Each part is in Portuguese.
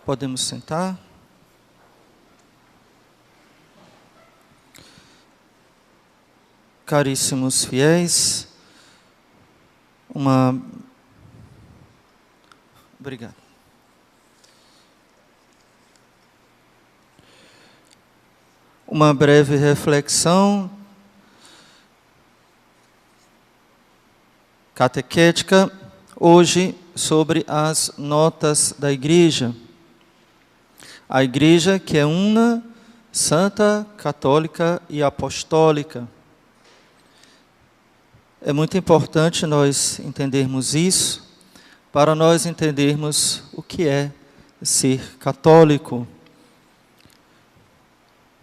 Podemos sentar. Caríssimos fiéis, Obrigado. Uma breve reflexão catequética, hoje sobre as notas da Igreja. A Igreja que é una, santa, católica e apostólica. É muito importante nós entendermos isso, para nós entendermos o que é ser católico.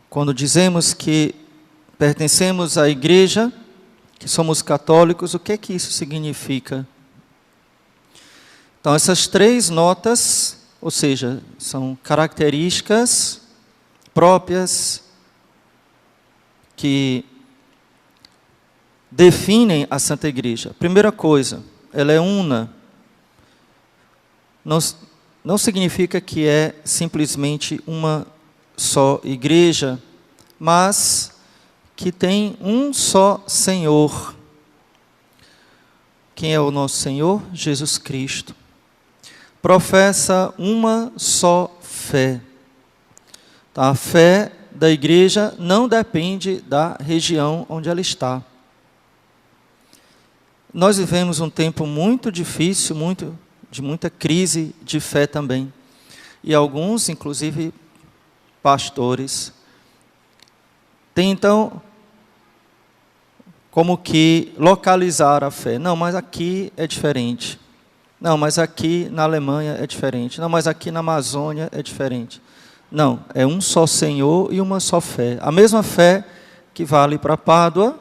Quando dizemos que pertencemos à Igreja, que somos católicos, o que é que isso significa? Então, essas 3 notas, ou seja, são características próprias que definem a Santa Igreja. Primeira coisa, ela é una. Não significa que é simplesmente uma só igreja, mas que tem um só Senhor. Quem é o nosso Senhor? Jesus Cristo. Professa uma só fé. Tá? A fé da igreja não depende da região onde ela está. Nós vivemos um tempo muito difícil, de muita crise de fé também. E alguns, inclusive pastores, tentam como que localizar a fé. Não, mas aqui é diferente. Não, mas aqui na Alemanha é diferente. Não, mas aqui na Amazônia é diferente. Não, é um só Senhor e uma só fé. A mesma fé que vale para Pádua,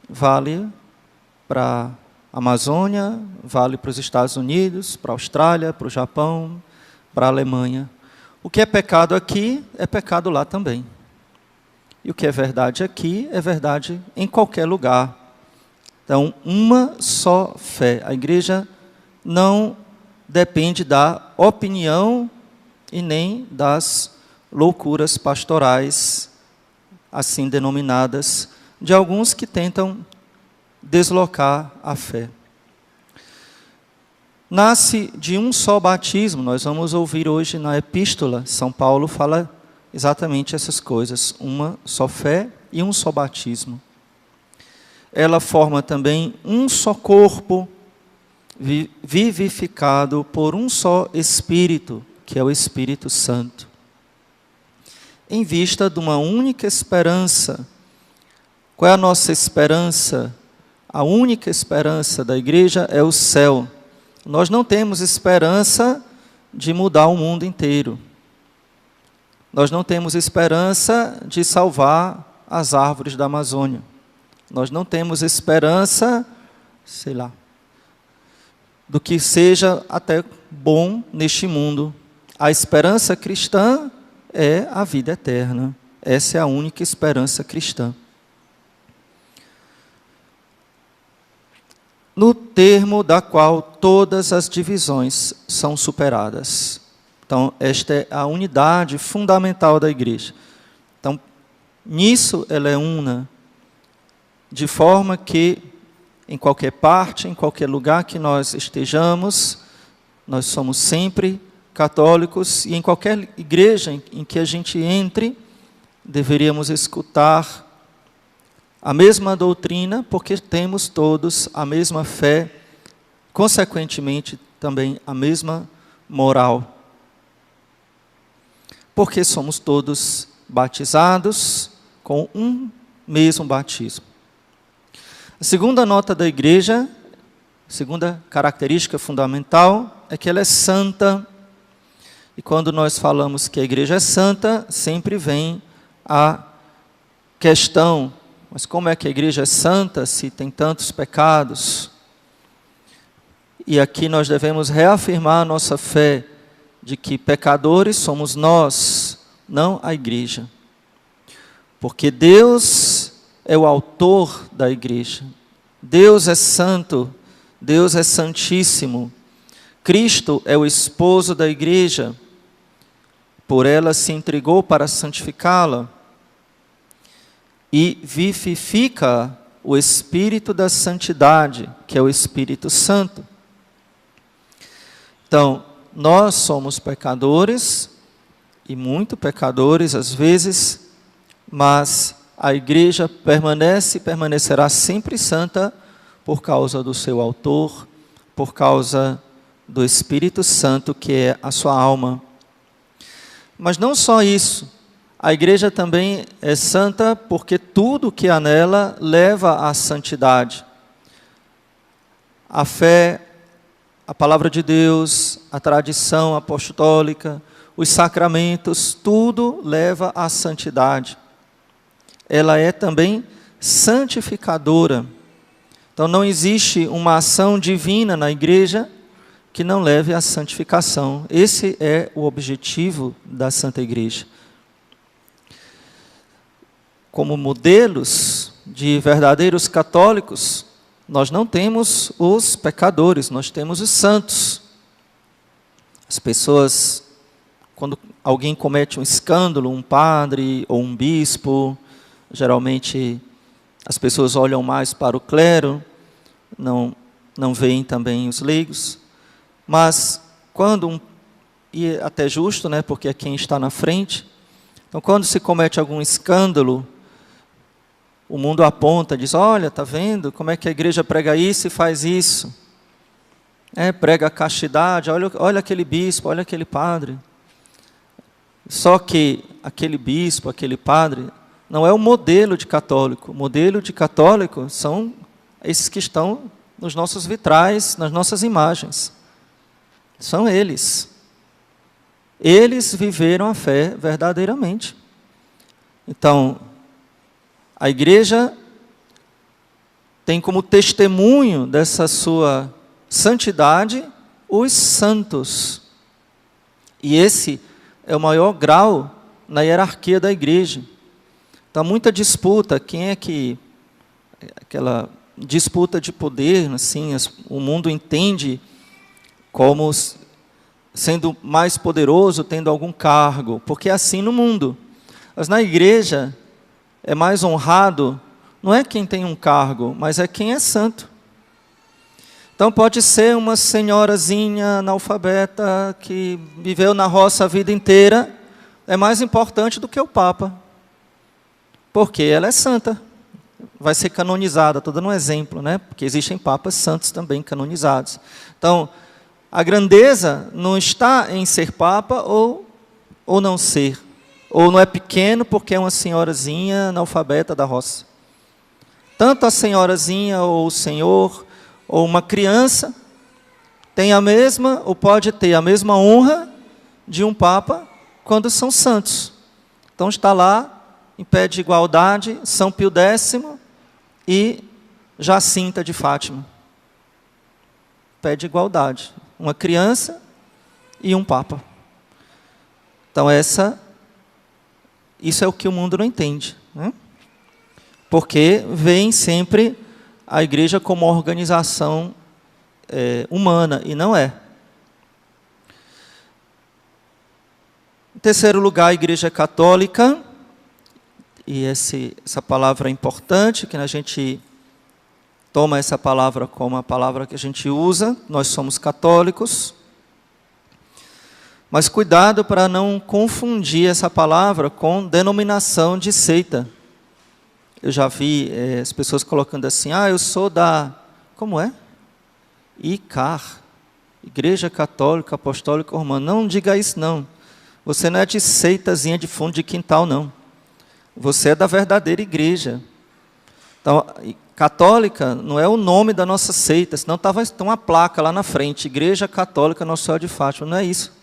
vale para a Amazônia, vale para os Estados Unidos, para a Austrália, para o Japão, para a Alemanha. O que é pecado aqui, é pecado lá também. E o que é verdade aqui, é verdade em qualquer lugar. Então, uma só fé. A igreja não depende da opinião e nem das loucuras pastorais, assim denominadas, de alguns que tentam deslocar a fé. Nasce de um só batismo. Nós vamos ouvir hoje na epístola, São Paulo fala exatamente essas coisas, uma só fé e um só batismo. Ela forma também um só corpo, vivificado por um só Espírito, que é o Espírito Santo. Em vista de uma única esperança. Qual é a nossa esperança? A única esperança da igreja é o céu. Nós não temos esperança de mudar o mundo inteiro. Nós não temos esperança de salvar as árvores da Amazônia. Nós não temos esperança, do que seja até bom neste mundo. A esperança cristã é a vida eterna. Essa é a única esperança cristã. No termo da qual todas as divisões são superadas. Então, esta é a unidade fundamental da igreja. Então, nisso ela é una, de forma que, em qualquer parte, em qualquer lugar que nós estejamos, nós somos sempre católicos, e em qualquer igreja em que a gente entre, deveríamos escutar a mesma doutrina, porque temos todos a mesma fé, consequentemente também a mesma moral. Porque somos todos batizados com um mesmo batismo. A segunda nota da igreja, a segunda característica fundamental, é que ela é santa. E quando nós falamos que a igreja é santa, sempre vem a questão: mas como é que a igreja é santa se tem tantos pecados? E aqui nós devemos reafirmar a nossa fé de que pecadores somos nós, não a igreja. Porque Deus é o autor da igreja. Deus é santo, Deus é santíssimo. Cristo é o esposo da igreja. por ela se entregou para santificá-la e vivifica o Espírito da santidade, que é o Espírito Santo. Então, nós somos pecadores, e muito pecadores às vezes, mas a igreja permanece e permanecerá sempre santa por causa do seu autor, por causa do Espírito Santo, que é a sua alma. Mas não só isso, a igreja também é santa porque tudo que há nela leva à santidade. A fé, a palavra de Deus, a tradição apostólica, os sacramentos, tudo leva à santidade. Ela é também santificadora. Então não existe uma ação divina na igreja que não leve à santificação. Esse é o objetivo da Santa Igreja. Como modelos de verdadeiros católicos, nós não temos os pecadores, nós temos os santos. As pessoas, quando alguém comete um escândalo, um padre ou um bispo, geralmente as pessoas olham mais para o clero, não veem também os leigos. Mas quando, e até justo, né, porque é quem está na frente, então quando se comete algum escândalo, o mundo aponta, diz, olha, está vendo como é que a igreja prega isso e faz isso? Prega a castidade, olha aquele bispo, olha aquele padre. Só que aquele bispo, aquele padre, não é o modelo de católico. O modelo de católico são esses que estão nos nossos vitrais, nas nossas imagens. São eles. Eles viveram a fé verdadeiramente. Então, a igreja tem como testemunho dessa sua santidade os santos. E esse é o maior grau na hierarquia da igreja. Então, muita disputa, quem é que... Aquela disputa de poder, assim, o mundo entende como sendo mais poderoso, tendo algum cargo, porque é assim no mundo. Mas na igreja é mais honrado, não é quem tem um cargo, mas é quem é santo. Então pode ser uma senhorazinha analfabeta que viveu na roça a vida inteira, é mais importante do que o Papa, porque ela é santa. Vai ser canonizada, estou dando um exemplo, né? Porque existem papas santos também canonizados. Então, a grandeza não está em ser papa ou não ser. Ou não é pequeno porque é uma senhorazinha analfabeta da roça. Tanto a senhorazinha ou o senhor ou uma criança tem a mesma, ou pode ter a mesma honra de um papa quando são santos. Então está lá, em pé de igualdade, São Pio X e Jacinta de Fátima. Pé de igualdade. Uma criança e um papa. Então isso é o que o mundo não entende, né? Porque vem sempre a igreja como uma organização humana, e não é. Em terceiro lugar, a igreja católica, e essa palavra é importante, que a gente toma essa palavra como a palavra que a gente usa, nós somos católicos, mas cuidado para não confundir essa palavra com denominação de seita. Eu já vi as pessoas colocando assim, eu sou da, como é? ICAR, Igreja Católica Apostólica Romana. Não diga isso não, você não é de seitazinha de fundo de quintal não, você é da verdadeira igreja. Então, católica não é o nome da nossa seita, senão estava uma placa lá na frente, Igreja Católica Nossa Senhora de Fátima, não é isso.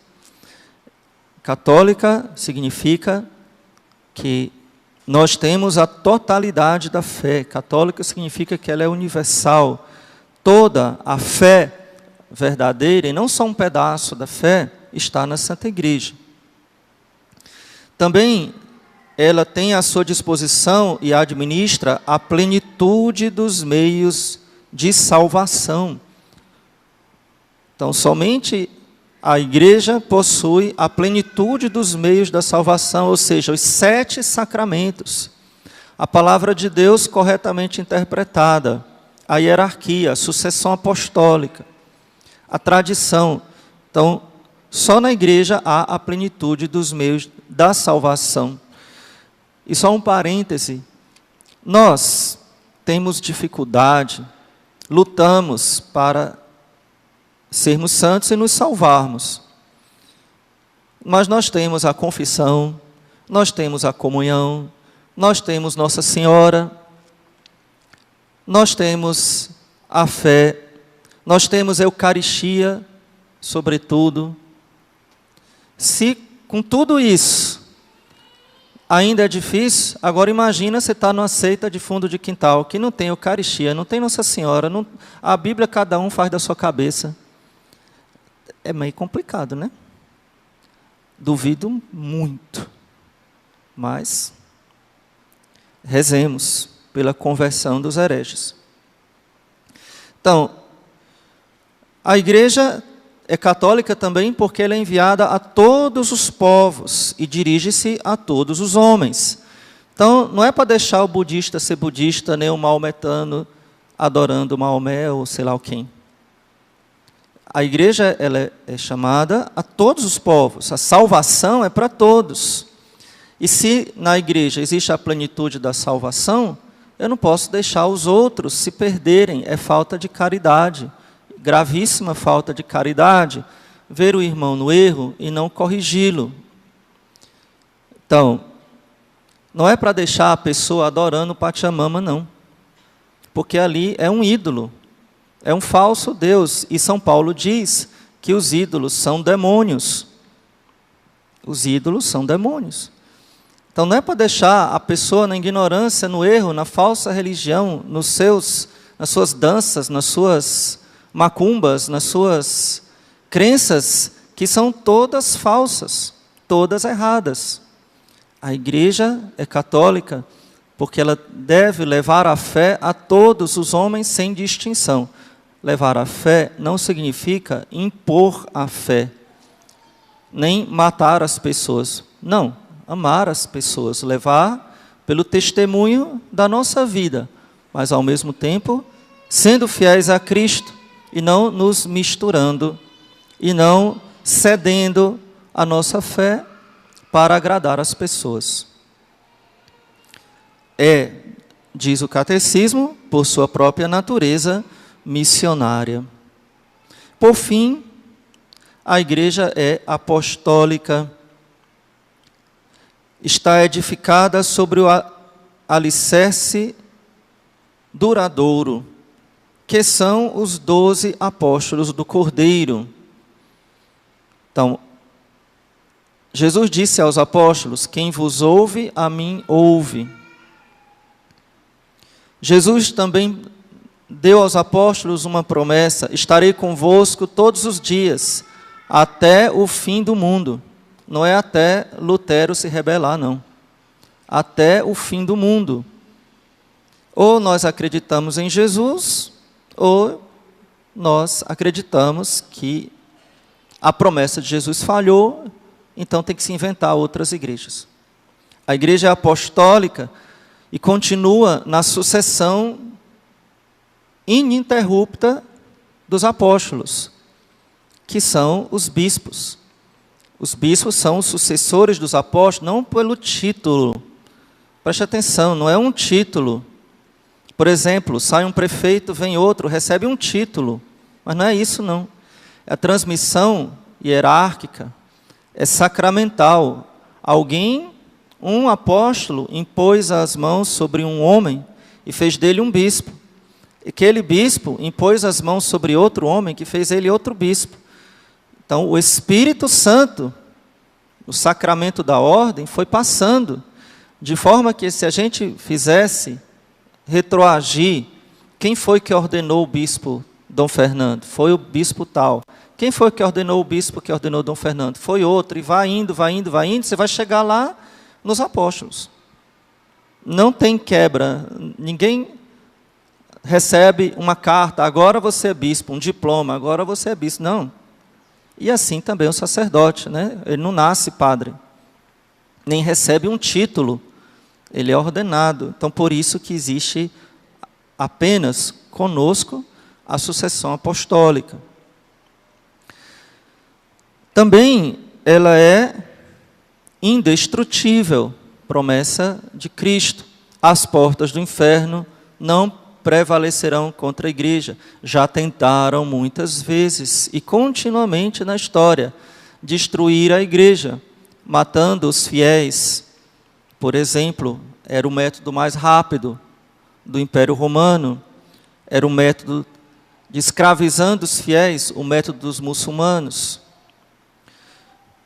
Católica significa que nós temos a totalidade da fé. Católica significa que ela é universal. Toda a fé verdadeira, e não só um pedaço da fé, está na Santa Igreja. Também ela tem à sua disposição e administra a plenitude dos meios de salvação. Então, somente a igreja possui a plenitude dos meios da salvação, ou seja, os 7 sacramentos. A palavra de Deus corretamente interpretada, a hierarquia, a sucessão apostólica, a tradição. Então, só na igreja há a plenitude dos meios da salvação. E só um parêntese, nós temos dificuldade, lutamos para sermos santos e nos salvarmos. Mas nós temos a confissão, nós temos a comunhão, nós temos Nossa Senhora, nós temos a fé, nós temos a Eucaristia, sobretudo. Se com tudo isso ainda é difícil, agora imagina você estar numa seita de fundo de quintal, que não tem Eucaristia, não tem Nossa Senhora, a Bíblia cada um faz da sua cabeça. É meio complicado, né? Duvido muito. Mas rezemos pela conversão dos hereges. Então, a igreja é católica também porque ela é enviada a todos os povos e dirige-se a todos os homens. Então, não é para deixar o budista ser budista, nem o maometano adorando Maomé ou sei lá quem. A igreja ela é chamada a todos os povos, a salvação é para todos. E se na igreja existe a plenitude da salvação, eu não posso deixar os outros se perderem, é falta de caridade, gravíssima falta de caridade, ver o irmão no erro e não corrigi-lo. Então, não é para deixar a pessoa adorando o Pachamama, não, porque ali é um ídolo. É um falso Deus, e São Paulo diz que os ídolos são demônios. Os ídolos são demônios. Então não é para deixar a pessoa na ignorância, no erro, na falsa religião, nas suas danças, nas suas macumbas, nas suas crenças, que são todas falsas, todas erradas. A igreja é católica porque ela deve levar a fé a todos os homens sem distinção. Levar a fé não significa impor a fé, nem matar as pessoas. Não, amar as pessoas, levar pelo testemunho da nossa vida, mas ao mesmo tempo sendo fiéis a Cristo e não nos misturando e não cedendo a nossa fé para agradar as pessoas. Diz o catecismo, por sua própria natureza, missionária. Por fim, a igreja é apostólica, está edificada sobre o alicerce duradouro, que são os 12 apóstolos do Cordeiro. Então, Jesus disse aos apóstolos: quem vos ouve, a mim ouve. Jesus também deu aos apóstolos uma promessa: estarei convosco todos os dias, até o fim do mundo. Não é até Lutero se rebelar, não. Até o fim do mundo. Ou nós acreditamos em Jesus, ou nós acreditamos que a promessa de Jesus falhou, então tem que se inventar outras igrejas. A igreja é apostólica e continua na sucessão ininterrupta dos apóstolos, que são os bispos. Os bispos são os sucessores dos apóstolos, não pelo título. Preste atenção, não é um título. Por exemplo, sai um prefeito, vem outro, recebe um título. Mas não é isso, não. A transmissão hierárquica é sacramental. Um apóstolo, impôs as mãos sobre um homem e fez dele um bispo. Aquele bispo impôs as mãos sobre outro homem que fez ele outro bispo. Então, o Espírito Santo, o sacramento da ordem, foi passando, de forma que se a gente fizesse retroagir, quem foi que ordenou o bispo Dom Fernando? Foi o bispo tal. Quem foi que ordenou o bispo que ordenou Dom Fernando? Foi outro. E vai indo, você vai chegar lá nos apóstolos. Não tem quebra. Ninguém recebe uma carta, agora você é bispo, um diploma, agora você é bispo. Não. E assim também o sacerdote, né? Ele não nasce padre, nem recebe um título, ele é ordenado. Então, por isso que existe apenas conosco a sucessão apostólica. Também ela é indestrutível, promessa de Cristo. As portas do inferno não prevalecerão contra a igreja. Já tentaram muitas vezes e continuamente na história destruir a igreja, matando os fiéis. Por exemplo, era o método mais rápido do Império Romano, era o método de escravizando os fiéis, o método dos muçulmanos.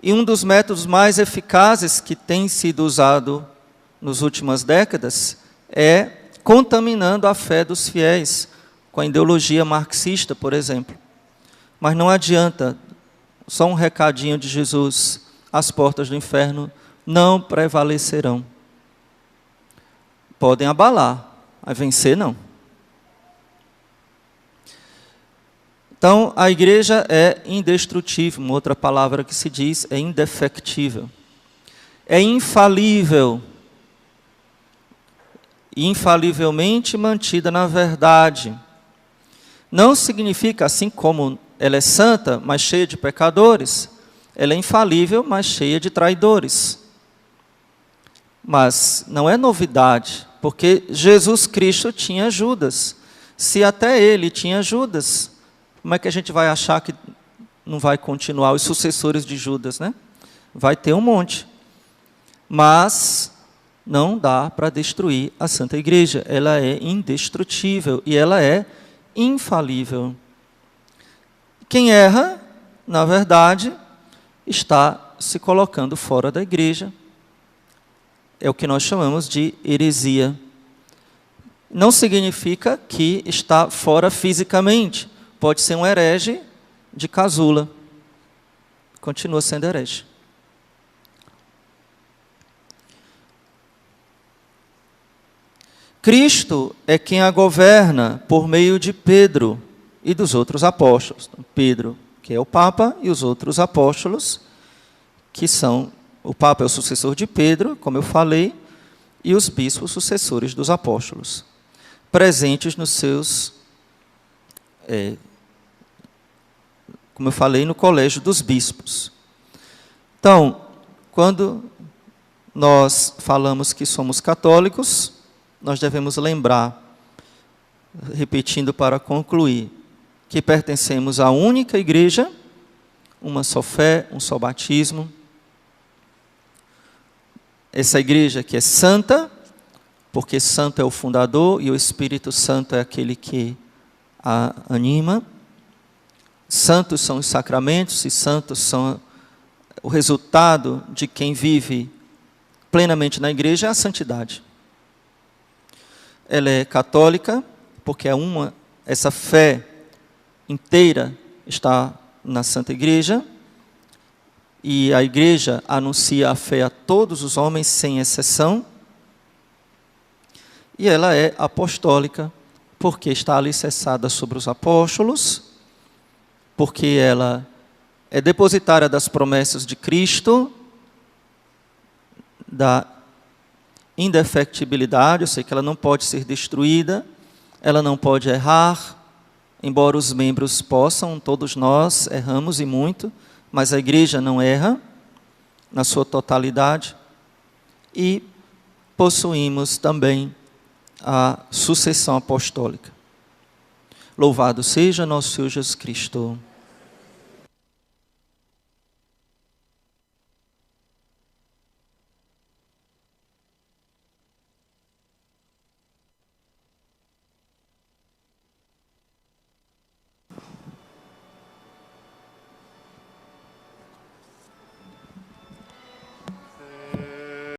E um dos métodos mais eficazes que tem sido usado nas últimas décadas é contaminando a fé dos fiéis com a ideologia marxista, por exemplo. Mas não adianta, só um recadinho de Jesus: as portas do inferno não prevalecerão. Podem abalar, mas vencer não. Então, a igreja é indestrutível, uma outra palavra que se diz é indefectível. É infalível, infalivelmente mantida na verdade. Não significa, assim como ela é santa, mas cheia de pecadores, ela é infalível, mas cheia de traidores. Mas não é novidade, porque Jesus Cristo tinha Judas. Se até ele tinha Judas, como é que a gente vai achar que não vai continuar os sucessores de Judas, né? Vai ter um monte. Mas não dá para destruir a Santa Igreja. Ela é indestrutível e ela é infalível. Quem erra, na verdade, está se colocando fora da igreja. É o que nós chamamos de heresia. Não significa que está fora fisicamente. Pode ser um herege de casula. Continua sendo herege. Cristo é quem a governa por meio de Pedro e dos outros apóstolos. Pedro, que é o Papa, e os outros apóstolos, que são... O Papa é o sucessor de Pedro, como eu falei, e os bispos sucessores dos apóstolos, presentes nos seus... como eu falei, no colégio dos bispos. Então, quando nós falamos que somos católicos, nós devemos lembrar, repetindo para concluir, que pertencemos à única igreja, uma só fé, um só batismo. Essa igreja que é santa, porque santo é o fundador e o Espírito Santo é aquele que a anima. Santos são os sacramentos e santos são o resultado de quem vive plenamente na igreja, é a santidade. Ela é católica, porque essa fé inteira está na Santa Igreja, e a igreja anuncia a fé a todos os homens, sem exceção. E ela é apostólica, porque está alicerçada sobre os apóstolos, porque ela é depositária das promessas de Cristo, da indefectibilidade, eu sei que ela não pode ser destruída, ela não pode errar, embora os membros possam, todos nós erramos e muito, mas a igreja não erra na sua totalidade. E possuímos também a sucessão apostólica. Louvado seja nosso Senhor Jesus Cristo.